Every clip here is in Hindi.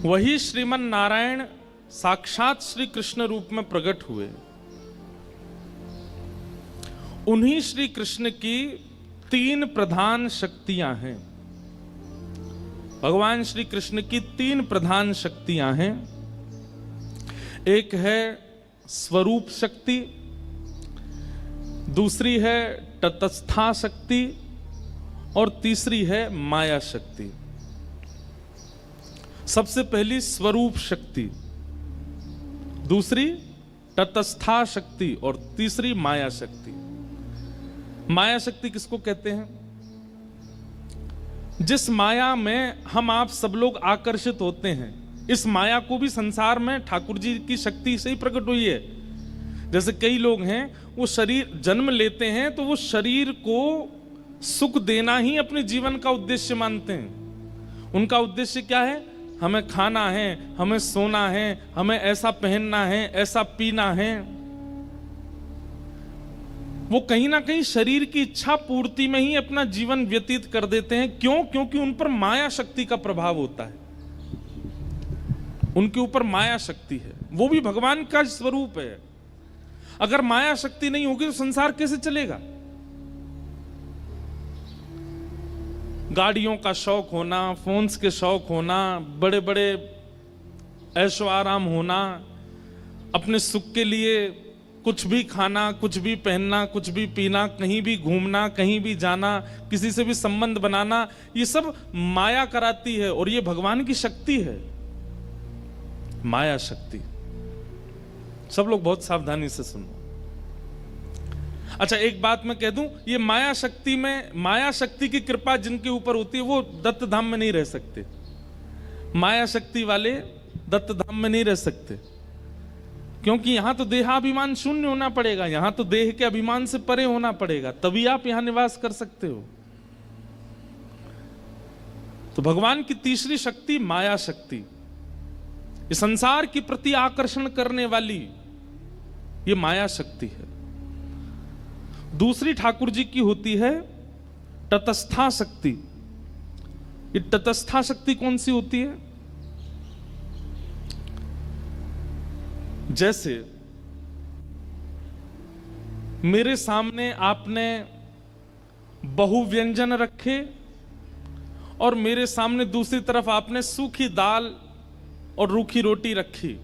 वही श्रीमन नारायण साक्षात श्री कृष्ण रूप में प्रकट हुए। उन्हीं श्री कृष्ण की 3 प्रधान शक्तियां हैं। भगवान श्री कृष्ण की 3 प्रधान शक्तियां हैं। एक है स्वरूप शक्ति, दूसरी है तटस्था शक्ति और तीसरी है माया शक्ति। सबसे पहली स्वरूप शक्ति, दूसरी तटस्था शक्ति और तीसरी माया शक्ति। माया शक्ति किसको कहते हैं? जिस माया में हम आप सब लोग आकर्षित होते हैं, इस माया को भी संसार में ठाकुर जी की शक्ति से ही प्रकट हुई है। जैसे कई लोग हैं, वो शरीर जन्म लेते हैं तो वो शरीर को सुख देना ही अपने जीवन का उद्देश्य मानते हैं। उनका उद्देश्य क्या है? हमें खाना है, हमें सोना है, हमें ऐसा पहनना है, ऐसा पीना है। वो कहीं ना कहीं शरीर की इच्छा पूर्ति में ही अपना जीवन व्यतीत कर देते हैं। क्यों? क्योंकि उन पर माया शक्ति का प्रभाव होता है। उनके ऊपर माया शक्ति है, वो भी भगवान का स्वरूप है। अगर माया शक्ति नहीं होगी तो संसार कैसे चलेगा? गाड़ियों का शौक होना, फोन्स के शौक होना, बड़े बड़े ऐशो आराम होना, अपने सुख के लिए कुछ भी खाना, कुछ भी पहनना, कुछ भी पीना, कहीं भी घूमना, कहीं भी जाना, किसी से भी संबंध बनाना, ये सब माया कराती है और ये भगवान की शक्ति है, माया शक्ति। सब लोग बहुत सावधानी से सुनो। अच्छा, एक बात मैं कह दूं, ये माया शक्ति में, माया शक्ति की कृपा जिनके ऊपर होती है वो दत्त धाम में नहीं रह सकते। माया शक्ति वाले दत्त धाम में नहीं रह सकते, क्योंकि यहां तो देहाभिमान शून्य होना पड़ेगा, यहां तो देह के अभिमान से परे होना पड़ेगा, तभी आप यहां निवास कर सकते हो। तो भगवान की तीसरी शक्ति माया शक्ति, ये संसार के प्रति आकर्षण करने वाली ये माया शक्ति है। दूसरी ठाकुर जी की होती है तटस्था शक्ति। ये तटस्था शक्ति कौन सी होती है? जैसे मेरे सामने आपने बहुव्यंजन रखे और मेरे सामने दूसरी तरफ आपने सूखी दाल और रूखी रोटी रखी।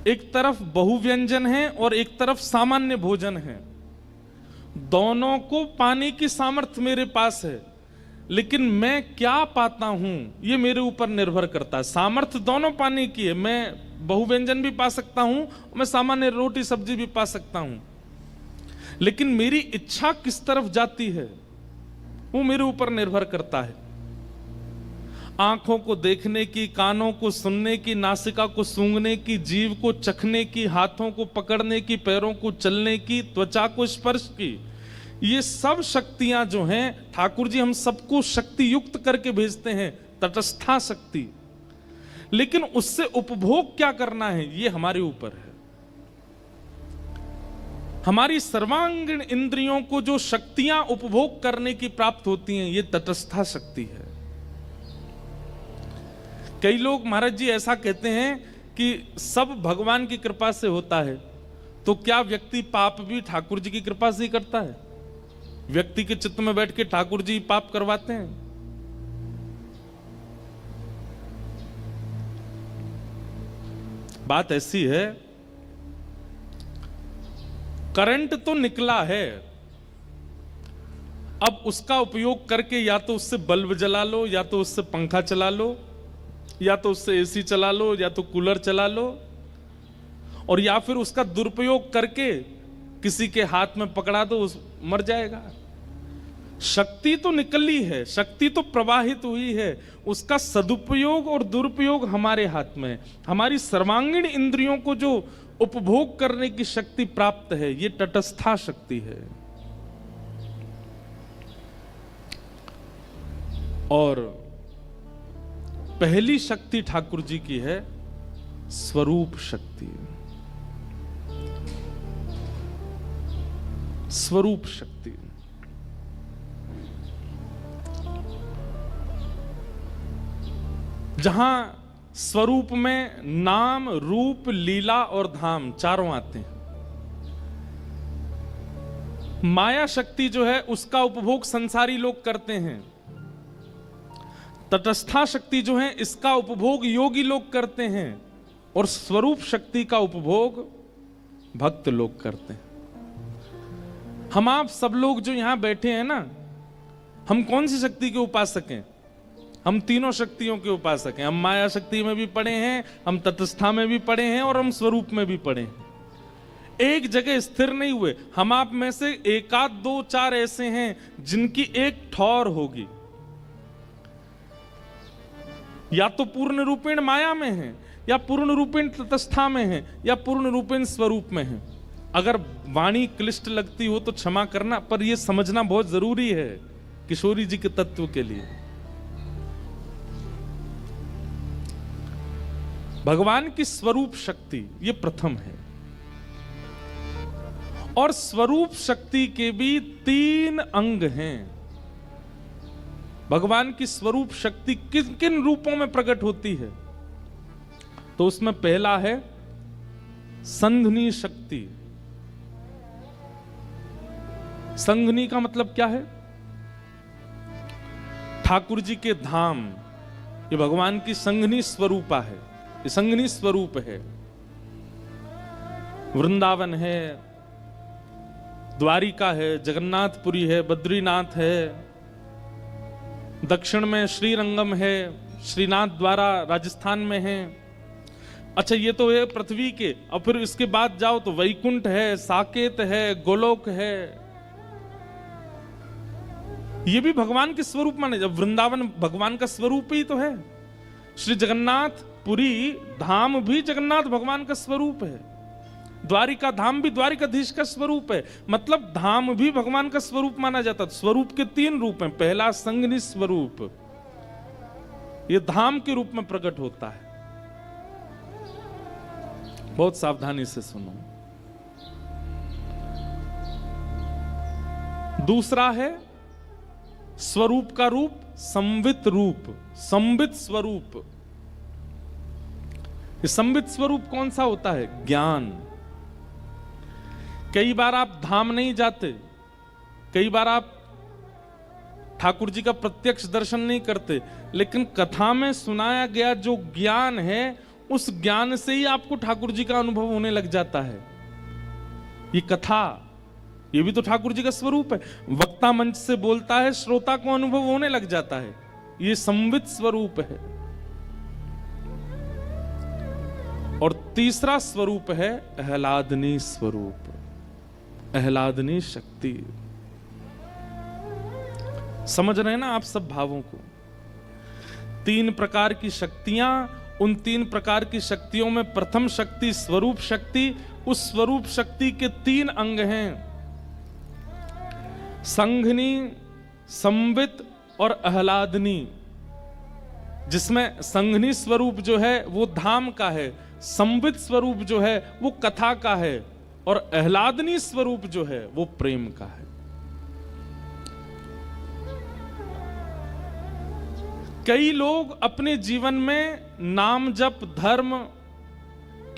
एक तरफ बहुव्यंजन है और एक तरफ सामान्य भोजन है। दोनों को पाने की सामर्थ्य मेरे पास है, लेकिन मैं क्या पाता हूं ये मेरे ऊपर निर्भर करता है। सामर्थ्य दोनों पाने की है, मैं बहुव्यंजन भी पा सकता हूं, मैं सामान्य रोटी सब्जी भी पा सकता हूं, लेकिन मेरी इच्छा किस तरफ जाती है वो मेरे ऊपर निर्भर करता है। आंखों को देखने की, कानों को सुनने की, नासिका को सूंघने की, जीभ को चखने की, हाथों को पकड़ने की, पैरों को चलने की, त्वचा को स्पर्श की, ये सब शक्तियां जो हैं ठाकुर जी हम सबको शक्ति युक्त करके भेजते हैं, तटस्था शक्ति। लेकिन उससे उपभोग क्या करना है ये हमारे ऊपर है। हमारी सर्वांगीण इंद्रियों को जो शक्तियां उपभोग करने की प्राप्त होती हैं ये तटस्था शक्ति है। कई लोग महाराज जी ऐसा कहते हैं कि सब भगवान की कृपा से होता है, तो क्या व्यक्ति पाप भी ठाकुर जी की कृपा से ही करता है? व्यक्ति के चित्त में बैठ के ठाकुर जी पाप करवाते हैं? बात ऐसी है, करंट तो निकला है, अब उसका उपयोग करके या तो उससे बल्ब जला लो, या तो उससे पंखा चला लो, या तो उससे एसी चला लो, या तो कूलर चला लो, और या फिर उसका दुरुपयोग करके किसी के हाथ में पकड़ा दो, मर जाएगा। शक्ति तो निकली है, शक्ति तो प्रवाहित हुई है, उसका सदुपयोग और दुरुपयोग हमारे हाथ में। हमारी सर्वांगीण इंद्रियों को जो उपभोग करने की शक्ति प्राप्त है ये तटस्था शक्ति है। और पहली शक्ति ठाकुर जी की है स्वरूप शक्ति। स्वरूप शक्ति जहां स्वरूप में नाम, रूप, लीला और धाम चारों आते हैं। माया शक्ति जो है उसका उपभोग संसारी लोग करते हैं। तटस्था शक्ति जो है इसका उपभोग योगी लोग करते हैं, और स्वरूप शक्ति का उपभोग भक्त लोग करते हैं। हम आप सब लोग जो यहां बैठे हैं ना, हम कौन सी शक्ति के उपासक हैं? हम तीनों शक्तियों के उपासक हैं। हम माया शक्ति में भी पढ़े हैं, हम तटस्था में भी पढ़े हैं, और हम स्वरूप में भी पढ़े हैं। एक जगह स्थिर नहीं हुए। हम आप में से एकाध दो चार ऐसे हैं जिनकी एक ठौर होगी, या तो पूर्ण रूपेण माया में है, या पूर्ण रूपेण तटस्था में है, या पूर्ण रूपेण स्वरूप में है। अगर वाणी क्लिष्ट लगती हो तो क्षमा करना, पर यह समझना बहुत जरूरी है किशोरी जी के तत्व के लिए। भगवान की स्वरूप शक्ति ये प्रथम है, और स्वरूप शक्ति के भी 3 अंग हैं। भगवान की स्वरूप शक्ति किन किन रूपों में प्रकट होती है? तो उसमें पहला है संघनी शक्ति। संघनी का मतलब क्या है? ठाकुर जी के धाम, ये भगवान की संघनी स्वरूपा है, ये संघनी स्वरूप है। वृंदावन है, द्वारिका है, जगन्नाथपुरी है, बद्रीनाथ है, दक्षिण में श्रीरंगम है, श्रीनाथ द्वारा राजस्थान में है। अच्छा, ये तो है पृथ्वी के। और फिर इसके बाद जाओ तो वैकुंठ है, साकेत है, गोलोक है। ये भी भगवान के स्वरूप माने। जब वृंदावन भगवान का स्वरूप ही तो है। श्री जगन्नाथपुरी धाम भी जगन्नाथ भगवान का स्वरूप है। द्वारिका धाम भी द्वारिकाधीश का स्वरूप है। मतलब धाम भी भगवान का स्वरूप माना जाता है। स्वरूप के 3 रूप हैं। पहला संघनी स्वरूप, ये धाम के रूप में प्रकट होता है। बहुत सावधानी से सुनो। दूसरा है स्वरूप का रूप, संवित रूप, संवित स्वरूप। ये संवित स्वरूप कौन सा होता है? ज्ञान। कई बार आप धाम नहीं जाते, कई बार आप ठाकुर जी का प्रत्यक्ष दर्शन नहीं करते, लेकिन कथा में सुनाया गया जो ज्ञान है, उस ज्ञान से ही आपको ठाकुर जी का अनुभव होने लग जाता है। ये कथा, ये भी तो ठाकुर जी का स्वरूप है। वक्ता मंच से बोलता है, श्रोता को अनुभव होने लग जाता है। ये संवित स्वरूप है। और तीसरा स्वरूप है आह्लादनी स्वरूप, आह्लादनी शक्ति। समझ रहे हैं ना आप सब भावों को? 3 प्रकार की शक्तियां, उन 3 प्रकार की शक्तियों में प्रथम शक्ति स्वरूप शक्ति। उस स्वरूप शक्ति के 3 अंग हैं, संघनी, संवित और आह्लादनी। जिसमें संघनी स्वरूप जो है वो धाम का है, संवित स्वरूप जो है वो कथा का है, और आह्लादनी स्वरूप जो है वो प्रेम का है। कई लोग अपने जीवन में नाम जप धर्म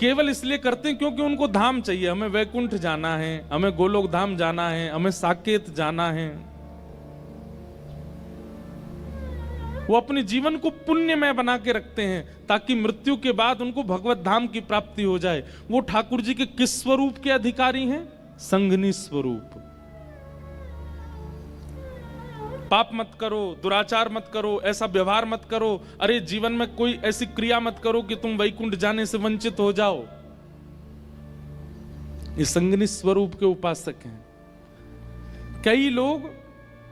केवल इसलिए करते हैं क्योंकि उनको धाम चाहिए। हमें वैकुंठ जाना है, हमें गोलोक धाम जाना है, हमें साकेत जाना है। वो अपने जीवन को पुण्यमय बना के रखते हैं ताकि मृत्यु के बाद उनको भगवत धाम की प्राप्ति हो जाए। वो ठाकुर जी के किस स्वरूप के अधिकारी हैं? संघनी स्वरूप। पाप मत करो, दुराचार मत करो, ऐसा व्यवहार मत करो, अरे जीवन में कोई ऐसी क्रिया मत करो कि तुम वैकुंठ जाने से वंचित हो जाओ। ये संघनी स्वरूप के उपासक हैं। कई लोग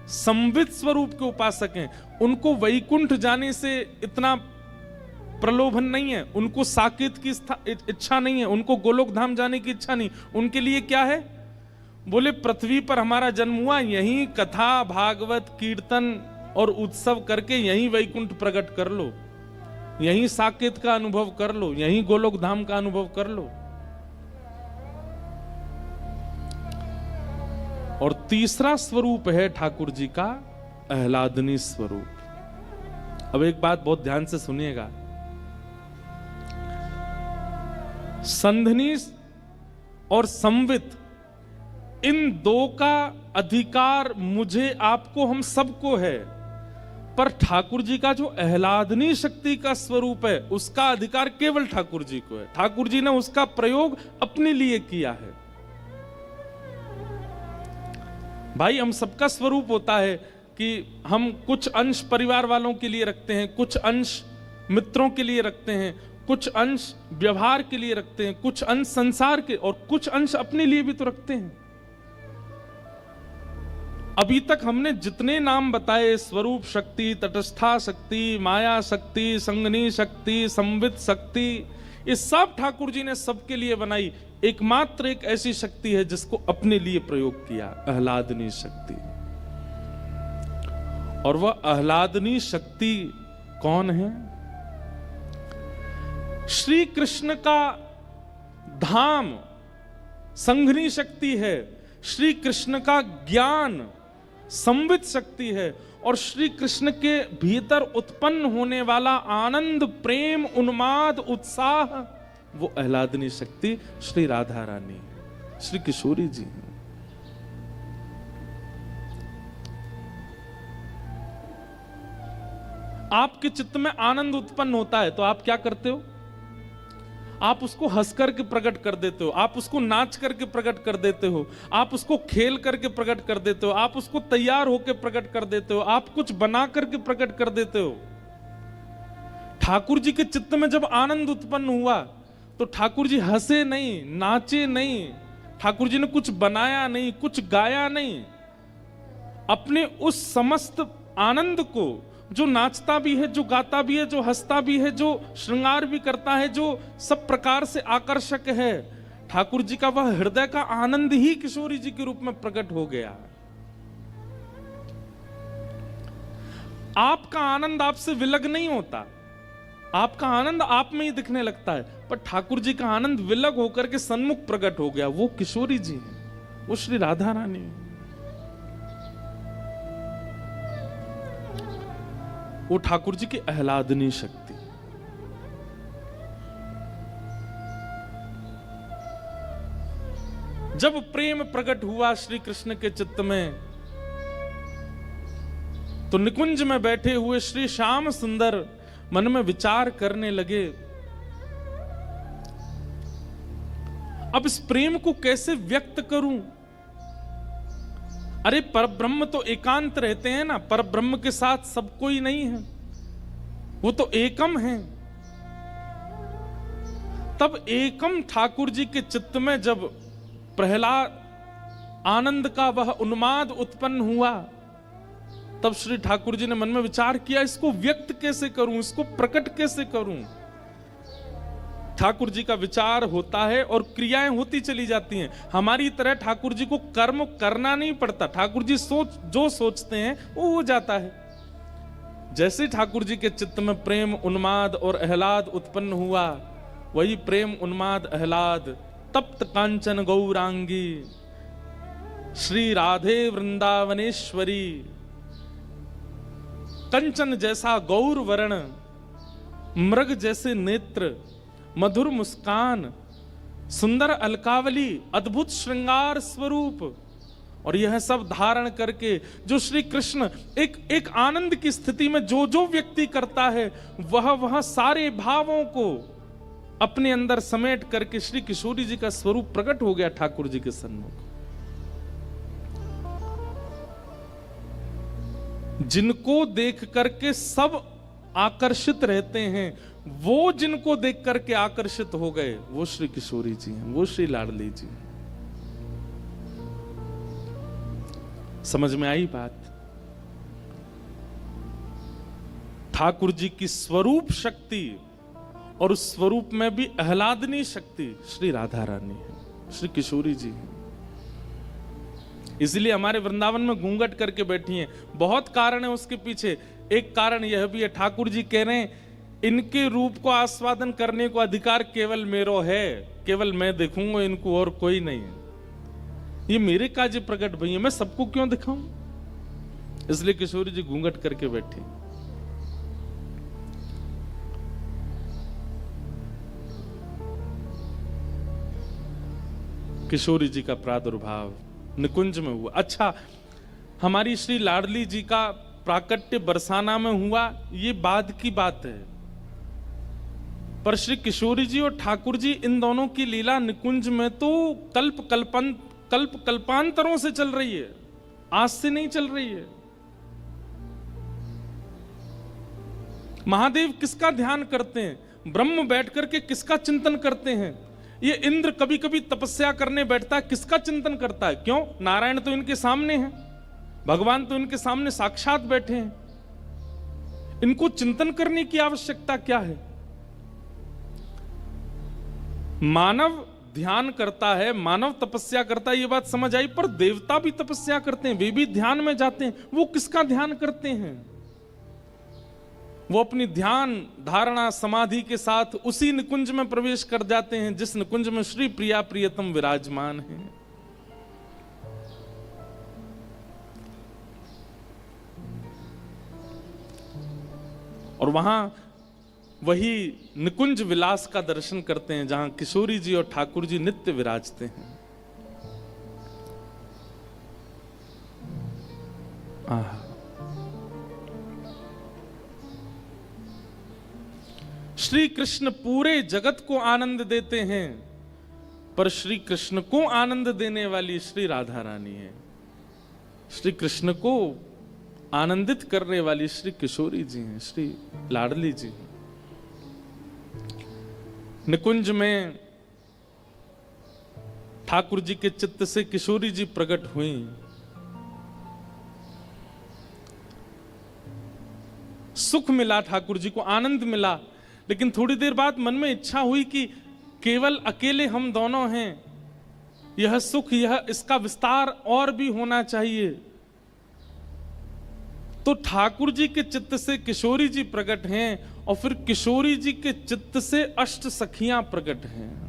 संवित स्वरूप के उपासक हैं। उनको वैकुंठ जाने से इतना प्रलोभन नहीं है, उनको साकेत की इच्छा नहीं है, उनको गोलोक धाम जाने की इच्छा नहीं। उनके लिए क्या है? बोले पृथ्वी पर हमारा जन्म हुआ, यहीं कथा भागवत कीर्तन और उत्सव करके यहीं वैकुंठ प्रकट कर लो, यहीं साकेत का अनुभव कर लो, यहीं गोलोक धाम का अनुभव कर लो। और तीसरा स्वरूप है ठाकुर जी का आह्लादनी स्वरूप। अब एक बात बहुत ध्यान से सुनिएगा, संधिनी और संवित इन दो का अधिकार मुझे, आपको, हम सबको है, पर ठाकुर जी का जो आह्लादनी शक्ति का स्वरूप है उसका अधिकार केवल ठाकुर जी को है। ठाकुर जी ने उसका प्रयोग अपने लिए किया है। भाई हम सबका स्वरूप होता है कि हम कुछ अंश परिवार वालों के लिए रखते हैं, कुछ अंश मित्रों के लिए रखते हैं, कुछ अंश व्यवहार के लिए रखते हैं, कुछ अंश संसार के, और कुछ अंश अपने लिए भी तो रखते हैं। अभी तक हमने जितने नाम बताए, स्वरूप शक्ति, तटस्था शक्ति, माया शक्ति, संगनी शक्ति, संवित शक्ति, ये सब ठाकुर जी ने सबके लिए बनाई। एकमात्र एक ऐसी शक्ति है जिसको अपने लिए प्रयोग किया, आह्लादनी शक्ति। और वह आह्लादनी शक्ति कौन है? श्री कृष्ण का धाम संघनी शक्ति है, श्री कृष्ण का ज्ञान संवित शक्ति है, और श्री कृष्ण के भीतर उत्पन्न होने वाला आनंद, प्रेम, उन्माद, उत्साह, वो आह्लादनी शक्ति श्री राधा रानी, श्री किशोरी जी हैं। आपके चित्त में आनंद उत्पन्न होता है तो आप क्या करते हो? आप उसको हंस करके प्रकट कर देते हो, आप उसको नाच करके प्रकट कर देते हो, आप उसको खेल करके प्रकट कर देते हो, आप उसको तैयार होकर प्रकट कर देते हो, आप कुछ बना करके प्रकट कर देते हो। ठाकुर जी के चित्त में जब आनंद उत्पन्न हुआ तो ठाकुर जी हंसे नहीं, नाचे नहीं, ठाकुर जी ने कुछ बनाया नहीं, कुछ गाया नहीं। अपने उस समस्त आनंद को, जो नाचता भी है, जो गाता भी है, जो हंसता भी है, जो श्रृंगार भी करता है, जो सब प्रकार से आकर्षक है, ठाकुर जी का वह हृदय का आनंद ही किशोरी जी के रूप में प्रकट हो गया। आपका आनंद आपसे विलग नहीं होता, आपका आनंद आप में ही दिखने लगता है, पर ठाकुर जी का आनंद विलग होकर के सन्मुख प्रकट हो गया। वो किशोरी जी है, वो श्री राधा रानी है, वो ठाकुर जी की आह्लादनी शक्ति। जब प्रेम प्रकट हुआ श्री कृष्ण के चित्त में, तो निकुंज में बैठे हुए श्री श्याम सुंदर मन में विचार करने लगे, अब इस प्रेम को कैसे व्यक्त करूं? अरे परब्रह्म तो एकांत रहते हैं ना, परब्रह्म के साथ सब कोई नहीं है, वो तो एकम है। तब एकम ठाकुर जी के चित्त में जब प्रहलाद आनंद का वह उन्माद उत्पन्न हुआ, तब श्री ठाकुर जी ने मन में विचार किया, इसको व्यक्त कैसे करूं, इसको प्रकट कैसे करूं। ठाकुर जी का विचार होता है और क्रियाएं होती चली जाती हैं। हमारी तरह ठाकुर जी को कर्म करना नहीं पड़ता, ठाकुर जी जो सोचते हैं वो हो जाता है। जैसे ठाकुर जी के चित्त में प्रेम, उन्माद और आह्लाद उत्पन्न हुआ, वही प्रेम, उन्माद, आह्लाद तप्त कांचन गौरांगी श्री राधे वृंदावनेश्वरी, कंचन जैसा गौर वर्ण, मृग जैसे नेत्र, मधुर मुस्कान, सुंदर अलकावली, अद्भुत श्रृंगार स्वरूप, और यह सब धारण करके जो श्री कृष्ण एक आनंद की स्थिति में जो जो व्यक्ति करता है, वह सारे भावों को अपने अंदर समेट करके श्री किशोरी जी का स्वरूप प्रकट हो गया ठाकुर जी के सन्मुख। जिनको देख करके सब आकर्षित रहते हैं, वो जिनको देख करके आकर्षित हो गए, वो श्री किशोरी जी हैं, वो श्री लाडली जी हैं। समझ में आई बात? ठाकुर जी की स्वरूप शक्ति और उस स्वरूप में भी आह्लादनी शक्ति श्री राधा रानी है, श्री किशोरी जी हैं। इसलिए हमारे वृंदावन में घूंघट करके बैठी हैं। बहुत कारण है उसके पीछे। एक कारण यह भी है, ठाकुर जी कह रहे हैं इनके रूप को आस्वादन करने को अधिकार केवल मेरो है, केवल मैं देखूंगा इनको और कोई नहीं है। ये मेरे काज प्रकट भई है, मैं सबको क्यों दिखाऊं? इसलिए किशोरी जी घूंघट करके बैठे। किशोरी जी का प्रादुर्भाव निकुंज में हुआ। अच्छा, हमारी श्री लाडली जी का प्राकट्य बरसाना में हुआ, ये बाद की बात है, पर श्री किशोरी जी और ठाकुर जी इन दोनों की लीला निकुंज में तो कल्प कल्पांतरों से चल रही है, आज से नहीं चल रही है। महादेव किसका ध्यान करते हैं? ब्रह्म बैठ करके किसका चिंतन करते हैं? ये इंद्र कभी कभी तपस्या करने बैठता है, किसका चिंतन करता है? क्यों? नारायण तो इनके सामने हैं, भगवान तो इनके सामने साक्षात बैठे हैं, इनको चिंतन करने की आवश्यकता क्या है? मानव ध्यान करता है, मानव तपस्या करता है, ये बात समझ आई, पर देवता भी तपस्या करते हैं, वे भी ध्यान में जाते हैं। वो किसका ध्यान करते हैं? वो अपनी ध्यान धारणा समाधि के साथ उसी निकुंज में प्रवेश कर जाते हैं जिस निकुंज में श्री प्रिया प्रियतम विराजमान है। और वहां वही निकुंज विलास का दर्शन करते हैं जहां किशोरी जी और ठाकुर जी नित्य विराजते हैं। श्री कृष्ण पूरे जगत को आनंद देते हैं, पर श्री कृष्ण को आनंद देने वाली श्री राधा रानी है। श्री कृष्ण को आनंदित करने वाली श्री किशोरी जी हैं, श्री लाडली जी हैं। निकुंज में ठाकुर जी के चित्त से किशोरी जी प्रकट हुई। सुख मिला, ठाकुर जी को आनंद मिला, लेकिन थोड़ी देर बाद मन में इच्छा हुई कि केवल अकेले हम दोनों हैं, यह सुख, यह इसका विस्तार और भी होना चाहिए। तो ठाकुर जी के चित्त से किशोरी जी प्रकट हैं और फिर किशोरी जी के चित्त से अष्ट सखियां प्रकट हैं।